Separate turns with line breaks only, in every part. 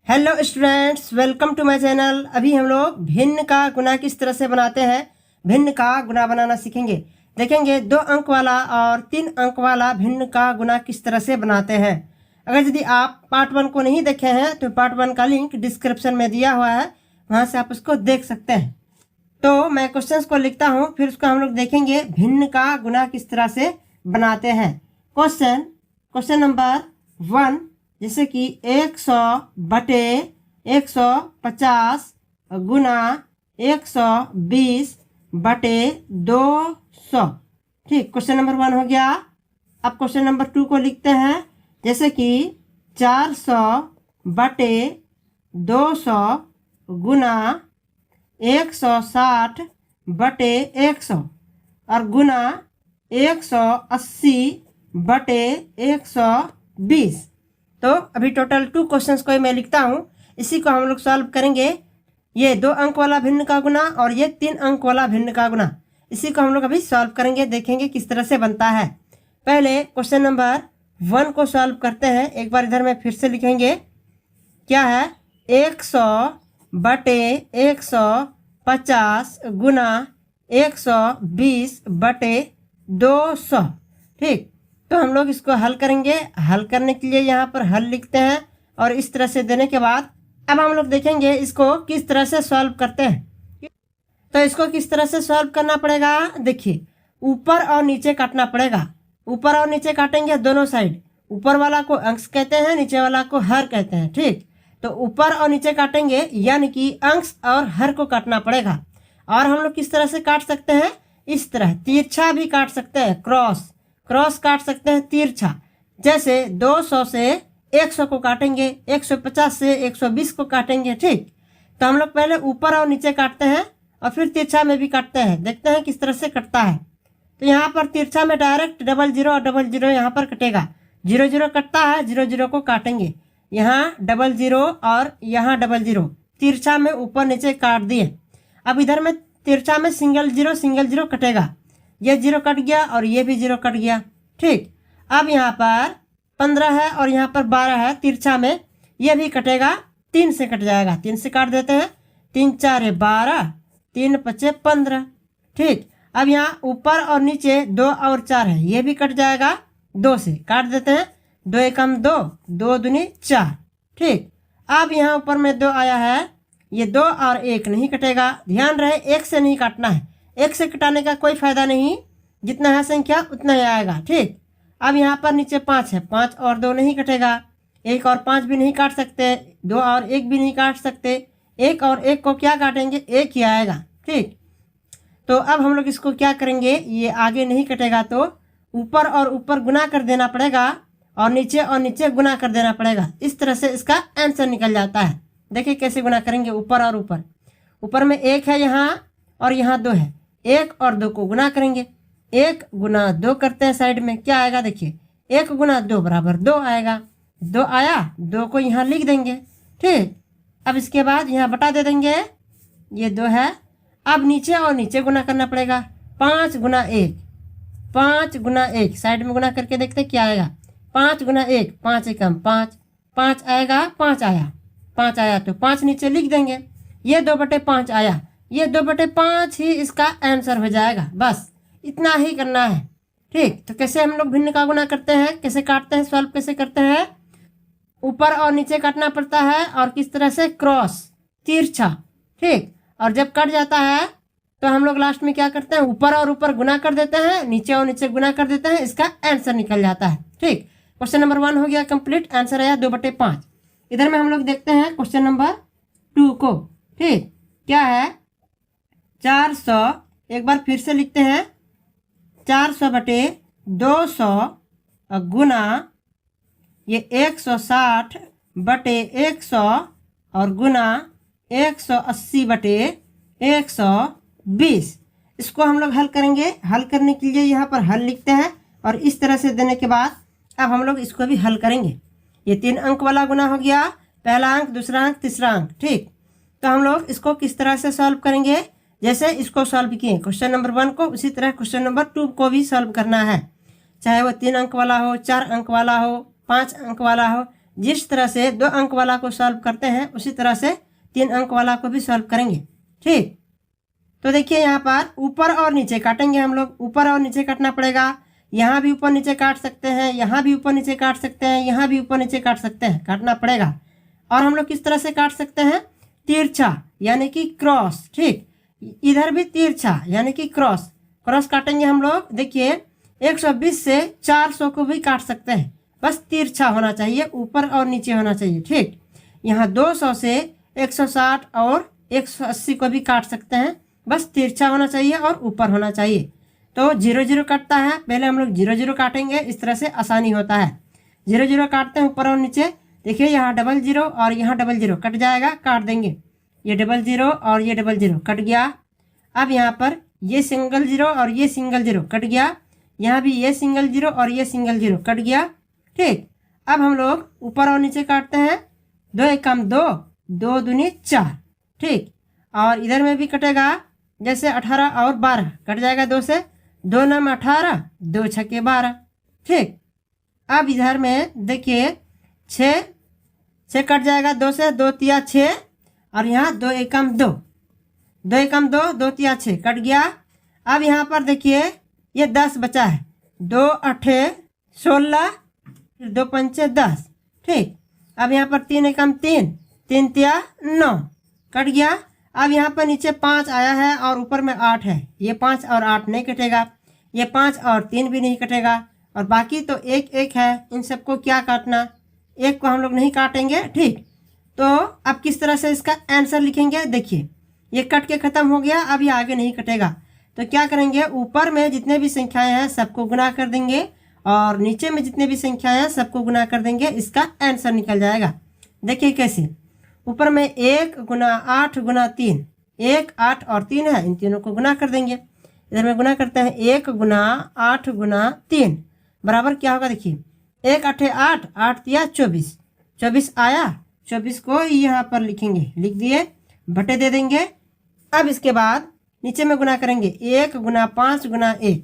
Hello students, welcome to my channel. अभी हम लोग भिन्न का गुना किस तरह से बनाते हैं, भिन्न का गुना बनाना सीखेंगे। देखेंगे 2 अंक वाला और 3 अंक वाला भिन्न का गुना किस तरह से बनाते हैं। अगर यदि आप पार्ट 1 को नहीं देखे हैं तो पार्ट 1 का लिंक डिस्क्रिप्शन में दिया हुआ है, वहाँ से आप उसको देख सकते हैं। तो मैं क्वेश्चंस को लिखता हूँ, फिर उसको हम लोग देखेंगे भिन्न का गुना किस तरह से बनाते हैं। क्वेश्चन नंबर 1, जैसे कि 100 बटे 150 गुना 120 बटे 200। ठीक, क्वेश्चन नंबर 1 हो गया। अब क्वेश्चन नंबर 2 को लिखते हैं, जैसे कि 400 बटे 200 गुना 160 बटे 100 और गुना 180 बटे 120। तो अभी टोटल 2 क्वेश्चंस को मैं लिखता हूँ, इसी को हम लोग सॉल्व करेंगे। ये 2 अंक वाला भिन्न का गुना और ये 3 अंक वाला भिन्न का गुना, इसी को हम लोग अभी सॉल्व करेंगे, देखेंगे किस तरह से बनता है। पहले क्वेश्चन नंबर 1 को सॉल्व करते हैं। एक बार इधर में फिर से लिखेंगे, क्या है 100 बटे 150 गुना 120 बटे 200। ठीक, तो हम लोग इसको हल करेंगे। हल करने के लिए यहाँ पर हल लिखते हैं और इस तरह से देने के बाद अब हम लोग देखेंगे इसको किस तरह से सॉल्व करते हैं। तो इसको किस तरह से सॉल्व करना पड़ेगा, देखिए ऊपर और नीचे काटना पड़ेगा। ऊपर और नीचे काटेंगे दोनों साइड। ऊपर वाला को अंश कहते हैं, नीचे वाला को हर कहते हैं। ठीक, तो ऊपर और नीचे काटेंगे, यानी कि अंश और हर को काटना पड़ेगा। और हम लोग किस तरह से काट सकते हैं, इस तरह तिरछा भी काट सकते हैं, क्रॉस काट सकते हैं तिरछा। जैसे 200 से 100 को काटेंगे, 150 से 120 को काटेंगे। ठीक, तो हम लोग पहले ऊपर और नीचे काटते हैं और फिर तिरछा में भी काटते हैं, देखते हैं किस तरह से कटता है। तो यहाँ पर तिरछा में डायरेक्ट 00 और 00 यहाँ पर कटेगा, 00 कटता है, 00 को काटेंगे। यहाँ 00 और यहाँ 00 तिरछा में ऊपर नीचे काट दिए। अब इधर में तिरछा में सिंगल जीरो कटेगा, ये 0 कट गया और ये भी 0 कट गया। ठीक, अब यहाँ पर 15 है और यहाँ पर 12 है, तिरछा में ये भी कटेगा, 3 से कट जाएगा, 3 से काट देते हैं। 3 4 12, 3 5 15। ठीक, अब यहाँ ऊपर और नीचे 2 और 4 है, ये भी कट जाएगा, 2 से काट देते हैं। 2 एकम 2, 2 दूनी 4। ठीक, अब यहाँ ऊपर में 2 आया है, ये 2 और 1 नहीं कटेगा। ध्यान रहे 1 से नहीं काटना है, 1 से कटाने का कोई फायदा नहीं, जितना है संख्या उतना ही आएगा। ठीक, अब यहाँ पर नीचे 5 है, 5 और 2 नहीं कटेगा, 1 और 5 भी नहीं काट सकते, 2 और 1 भी नहीं काट सकते। 1 और 1 को क्या काटेंगे, 1 ही आएगा। ठीक, तो अब हम लोग इसको क्या करेंगे, ये आगे नहीं कटेगा तो ऊपर और ऊपर गुना कर देना पड़ेगा और नीचे गुना कर देना पड़ेगा। इस तरह से इसका आंसर निकल जाता है। देखिए कैसे गुना करेंगे, ऊपर और ऊपर में 1 है यहाँ और यहाँ 2 है, 1 और 2 को गुना करेंगे। 1 गुना 2 करते हैं, साइड में क्या आएगा, देखिए 1 गुना 2 बराबर 2 आएगा। 2 आया, 2 को यहाँ लिख देंगे। ठीक, अब इसके बाद यहाँ बटा दे देंगे, ये 2 है। अब नीचे और नीचे गुना करना पड़ेगा। 5 गुना 1, 5 गुना 1 साइड में गुना करके देखते क्या आएगा। 5 गुना 1, 5 एकम 5, 5 आएगा, 5 आया, 5 आया तो 5 नीचे लिख देंगे। ये 2/5 आया, ये 2/5 ही इसका आंसर हो जाएगा। बस इतना ही करना है। ठीक, तो कैसे हम लोग भिन्न का गुना करते हैं, कैसे काटते हैं, सॉल्व कैसे करते हैं, ऊपर और नीचे काटना पड़ता है और किस तरह से, क्रॉस तिरछा। ठीक, और जब कट जाता है तो हम लोग लास्ट में क्या करते हैं, ऊपर और ऊपर गुना कर देते हैं, नीचे और नीचे गुना कर देते हैं, इसका आंसर निकल जाता है। ठीक, क्वेश्चन नंबर 1 हो गया कंप्लीट, आंसर आया 2/5। इधर में हम लोग देखते हैं क्वेश्चन नंबर 2 को। ठीक, क्या है 400, एक बार फिर से लिखते हैं, 400 बटे 200 गुना ये 160 बटे 100 और गुना 180 बटे 120। इसको हम लोग हल करेंगे। हल करने के लिए यहाँ पर हल लिखते हैं और इस तरह से देने के बाद अब हम लोग इसको भी हल करेंगे। ये 3 अंक वाला गुना हो गया, पहला अंक, दूसरा अंक, तीसरा अंक। ठीक, तो हम लोग इसको किस तरह से सॉल्व करेंगे, जैसे इसको सॉल्व किए क्वेश्चन नंबर 1 को, उसी तरह क्वेश्चन नंबर 2 को भी सॉल्व करना है। चाहे वो 3 अंक वाला हो, 4 अंक वाला हो, 5 अंक वाला हो, जिस तरह से 2 अंक वाला को सॉल्व करते हैं उसी तरह से 3 अंक वाला को भी सॉल्व करेंगे। ठीक, तो देखिए यहाँ पर ऊपर और नीचे काटेंगे हम लोग। ऊपर और नीचे काटना पड़ेगा। यहाँ भी ऊपर नीचे काट सकते हैं, यहाँ भी ऊपर नीचे काट सकते हैं, यहाँ भी ऊपर नीचे काट सकते हैं, काटना पड़ेगा। और हम लोग किस तरह से काट सकते हैं? तिरछा यानी कि क्रॉस। ठीक, इधर भी तिरछा यानी कि क्रॉस। क्रॉस काटेंगे हम लोग। देखिए 120 से 400 को भी काट सकते हैं, बस तिरछा होना चाहिए, ऊपर और नीचे होना चाहिए। ठीक, यहाँ 200 से 160 और 180 को भी काट सकते हैं, बस तिरछा होना चाहिए और ऊपर होना चाहिए। तो 0 0 कटता है, पहले हम लोग 0 0 काटेंगे, इस तरह से आसानी होता है। 0 0 काटते हैं ऊपर और नीचे। देखिए यहाँ 0 0 और यहाँ 0 0 कट जाएगा, काट देंगे। ये 0 0 और ये 0 0 कट गया। अब यहाँ पर ये सिंगल 0 और ये सिंगल 0 कट गया। यहाँ भी ये सिंगल 0 और ये सिंगल 0 कट गया। ठीक, अब हम लोग ऊपर और नीचे काटते हैं। 2 1 2, 2 दूनी 4। ठीक, और इधर में भी कटेगा, जैसे 18 और 12 कट जाएगा 2 से। 2 9 18, 2 6 12। ठीक, अब इधर में देखिए 6 कट जाएगा 2 से। 2 3 6 और यहाँ 2 1 2, 2 1 2, 2 3 6 कट गया। अब यहाँ पर देखिए ये 10 बचा है। 2 8 16, 2 5 10। ठीक, अब यहाँ पर 3 1 3, 3 3 9 कट गया। अब यहाँ पर नीचे 5 आया है और ऊपर में 8 है। ये 5 और 8 नहीं कटेगा, ये 5 और 3 भी नहीं कटेगा, और बाकी तो 1 1 है। इन सबको क्या काटना, 1 को हम लोग नहीं काटेंगे। ठीक, तो अब किस तरह से इसका आंसर लिखेंगे? देखिए ये कट के ख़त्म हो गया, अब ये आगे नहीं कटेगा। तो क्या करेंगे, ऊपर में जितने भी संख्याएं हैं सबको गुना कर देंगे और नीचे में जितने भी संख्याएं हैं सबको गुना कर देंगे, इसका आंसर निकल जाएगा। देखिए कैसे, ऊपर में 1 गुना 8 गुना 3, 1 8 और 3 है, इन तीनों को गुना कर देंगे। इधर में गुना करते हैं 1 गुना 8 गुना 3 बराबर क्या होगा? देखिए 1 8 8, 8 3 24, 24 आया। 24 को यहाँ पर लिखेंगे, लिख दिए, बटे दे देंगे। अब इसके बाद नीचे में गुना करेंगे 1 गुना 5 गुना 1,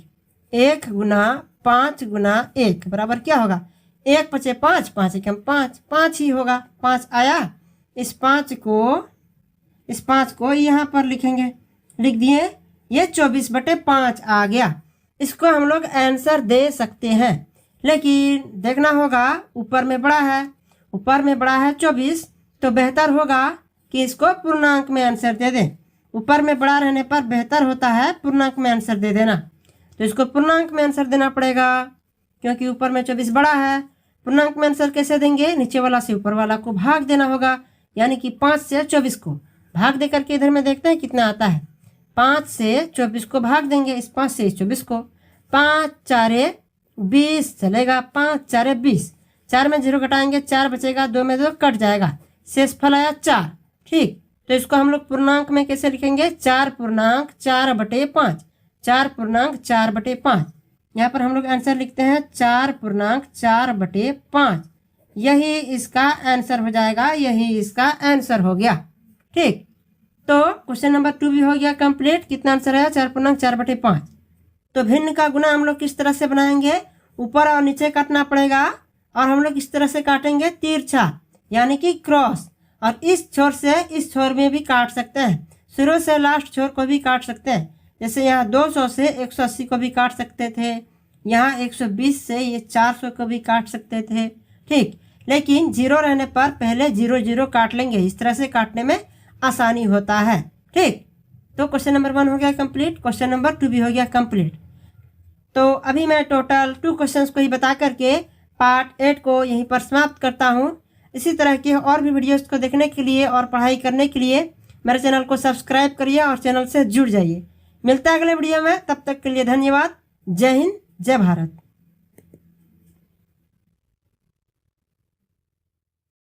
1 गुना 5 गुना 1 बराबर क्या होगा? 1 5 5, 5 1 5, 5 ही होगा। 5 आया, इस 5 को यहाँ पर लिखेंगे, लिख दिए। ये 24 बटे 5 आ गया। इसको हम लोग आंसर दे सकते हैं, लेकिन देखना होगा ऊपर में बड़ा है, ऊपर में बड़ा है 24, तो बेहतर होगा कि इसको पूर्णांक में आंसर दे दें। ऊपर में बड़ा रहने पर बेहतर होता है पूर्णांक में आंसर दे देना। तो इसको पूर्णांक में आंसर देना पड़ेगा, क्योंकि ऊपर में 24 बड़ा है। पूर्णांक में आंसर कैसे देंगे? नीचे वाला से ऊपर वाला को भाग देना होगा, यानी कि 5 से 24 को भाग दे करके इधर में देखते हैं कितना आता है। 5 से 24 को भाग देंगे, इस 5 से इस 24 को। 5 4 20 चलेगा, 5 4 20। 4 में 0 घटाएंगे, 4 बचेगा, 2 में 2 कट जाएगा, शेष फल आया 4। ठीक, तो इसको हम लोग पूर्णांक में कैसे लिखेंगे? 4 पूर्णांक 4 बटे 5, 4 पूर्णांक 4 बटे 5। यहाँ पर हम लोग आंसर लिखते हैं 4 पूर्णांक 4 बटे 5। यही इसका आंसर हो जाएगा, यही इसका आंसर हो गया। ठीक, तो क्वेश्चन नंबर 2 भी हो गया कंप्लीट। कितना आंसर है? 4 पूर्णांक 4 बटे 5। तो भिन्न का गुना हम लोग किस तरह से बनाएंगे? ऊपर और नीचे काटना पड़ेगा, और हम लोग इस तरह से काटेंगे तिरछा यानी कि क्रॉस, और इस छोर से इस छोर में भी काट सकते हैं, शुरू से लास्ट छोर को भी काट सकते हैं। जैसे यहाँ 200 से 180 को भी काट सकते थे, यहाँ 120 से ये 400 को भी काट सकते थे। ठीक, लेकिन 0 रहने पर पहले 0 0 काट लेंगे, इस तरह से काटने में आसानी होता है। ठीक, तो क्वेश्चन नंबर 1 हो गया कंप्लीट, क्वेश्चन नंबर 2 भी हो गया कंप्लीट। तो अभी मैं टोटल 2 क्वेश्चंस को ही बता करके पार्ट 8 को यहीं पर समाप्त करता हूँ। इसी तरह के और भी वीडियोस को देखने के लिए और पढ़ाई करने के लिए मेरे चैनल को सब्सक्राइब करिए और चैनल से जुड़ जाइए। मिलता है अगले वीडियो में, तब तक के लिए धन्यवाद। जय हिंद, जय भारत।